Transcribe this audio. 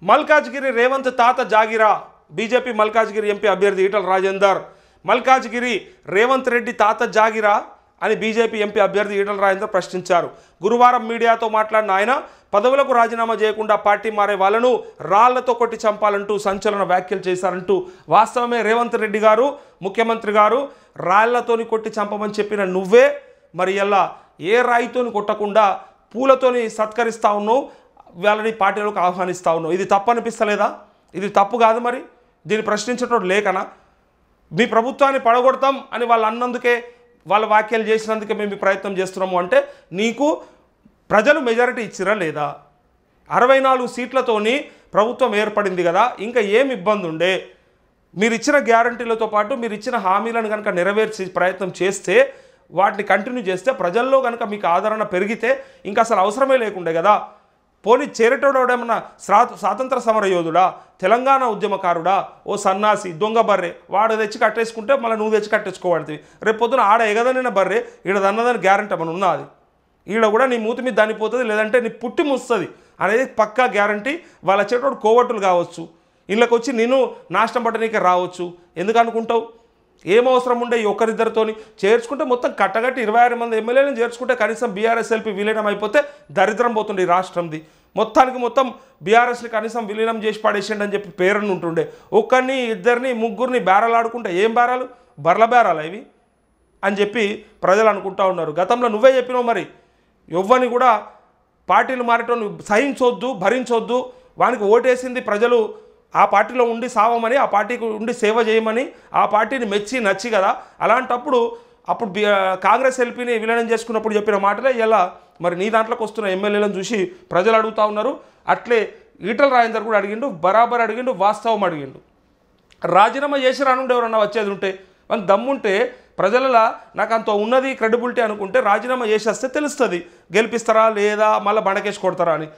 మల్కాజ్గిరి రేవంత్ తాత జాగిరా. BJP Malkajgiri MP అభ్యర్థి ఈటల రాజేందర్ మల్కాజ్గిరి రేవంత్ రెడ్డి తాత జాగిరా అని బీజేపీ ఎంపీ అభ్యర్థి ఈటల రాజేందర్ ప్రశ్నించారు. గురువారం మీడియాతో మాట్లాడిన ఆయన పదవులకు రాజీనామా చేయకుండా పార్టీ మారే వాళ్ళను రాళ్లతో కొట్టి చంపాలంటూ సంచలన వ్యాఖ్యలు చేశారంటూ. వాస్తవమే, రేవంత్ రెడ్డి గారు ముఖ్యమంత్రి గారు రాళ్లతోని కొట్టి చంపమని చెప్పిన నువ్వే మరి ఎలా ఏ రాయితోని కొట్టకుండా పూలతోని సత్కరిస్తా ఉన్నావు, వాళ్ళని పార్టీలోకి ఆహ్వానిస్తూ ఉన్నావు. ఇది తప్పు అనిపిస్తలేదా? ఇది తప్పు కాదు. మరి దీన్ని ప్రశ్నించడం లేకనా? మీ ప్రభుత్వాన్ని పడగొడతాం అని వాళ్ళు అన్నందుకే, వాళ్ళ వ్యాఖ్యలు చేసినందుకే మేము ప్రయత్నం చేస్తున్నాము అంటే నీకు ప్రజలు మెజారిటీ ఇచ్చిరా లేదా? 64 సీట్లతోని ప్రభుత్వం ఏర్పడింది కదా, ఇంకా ఏం ఇబ్బంది ఉండే? మీరు ఇచ్చిన గ్యారంటీలతో పాటు మీరు ఇచ్చిన హామీలను కనుక నెరవేర్చే ప్రయత్నం చేస్తే, వాటిని కంటిన్యూ చేస్తే, ప్రజల్లో కనుక మీకు ఆదరణ పెరిగితే ఇంకా అసలు అవసరమే లేకుండే కదా. పోనీ చేరేటోడేమన్నా స్వాతంత్ర సమర యోధుడా, తెలంగాణ ఉద్యమకారుడా, ఓ సన్నాసి దొంగ బర్రె వాడు తెచ్చి కట్టేసుకుంటే మళ్ళీ నువ్వు తెచ్చి కట్టేసుకోబడుతుంది. రేపు పొద్దున ఆడ ఎగదనిన బర్రె ఈడదన్నదని గ్యారంటీ ఏమన్నా ఉన్నది? ఈడ కూడా నీ మూతి మీద దానిపోతుంది, లేదంటే నీ పుట్టి ముస్తుంది అనేది పక్కా గ్యారంటీ. వాళ్ళు వచ్చేటోడు కోవట్టులు కావచ్చు, ఇళ్ళకి వచ్చి నేను నాశనం పట్టనీకే రావచ్చు. ఎందుకు అనుకుంటావు? ఏం అవసరం ఉండే ఈ ఒక్కరిద్దరితోని చేర్చుకుంటే మొత్తం కట్టగట్టి 26 మంది ఎమ్మెల్యేలను చేర్చుకుంటే కనీసం బీఆర్ఎస్ ఎల్పీ విలీనం అయిపోతే దరిద్రం పోతుండే ఈ రాష్ట్రంది. మొత్తానికి మొత్తం బీఆర్ఎస్ని కనీసం విలీనం చేసి పడేసిండి అని చెప్పి పేరుని ఉంటుండే. ఒక్కరిని ఇద్దరిని ముగ్గురిని బేరాలు ఆడుకుంటే ఏం బేరాలు? బర్ల బేరాలు ఇవి అని చెప్పి ప్రజలు అనుకుంటా ఉన్నారు. గతంలో నువ్వే చెప్పినావు, మరి ఎవ్వని కూడా పార్టీలు మారేటోని సహించొద్దు, భరించొద్దు, వానికి ఓటేసింది ప్రజలు ఆ పార్టీలో ఉండి సావమని, ఆ పార్టీకి ఉండి సేవ చేయమని, ఆ పార్టీని మెచ్చి నచ్చి కదా. అలాంటప్పుడు కాంగ్రెస్ ఎల్పీని విలీనం చేసుకున్నప్పుడు చెప్పిన మాటలే ఇలా మరి నీ దాంట్లోకి వస్తున్న ఎమ్మెల్యేలను చూసి ప్రజలు అడుగుతూ ఉన్నారు. అట్లే ఈటల రాజేందర్ కూడా అడిగిండు, బరాబర్ అడిగిండు, వాస్తవం అడిగిండు. రాజీనామా చేసి రానుండి ఎవరన్నా వచ్చేది ఉంటే, మనకు దమ్ముంటే ప్రజలలో నాకు అంత ఉన్నది క్రెడిబిలిటీ అనుకుంటే రాజీనామా చేసేస్తే తెలుస్తుంది గెలిపిస్తారా లేదా, మళ్ళీ బండకేసి కొడతారా అని.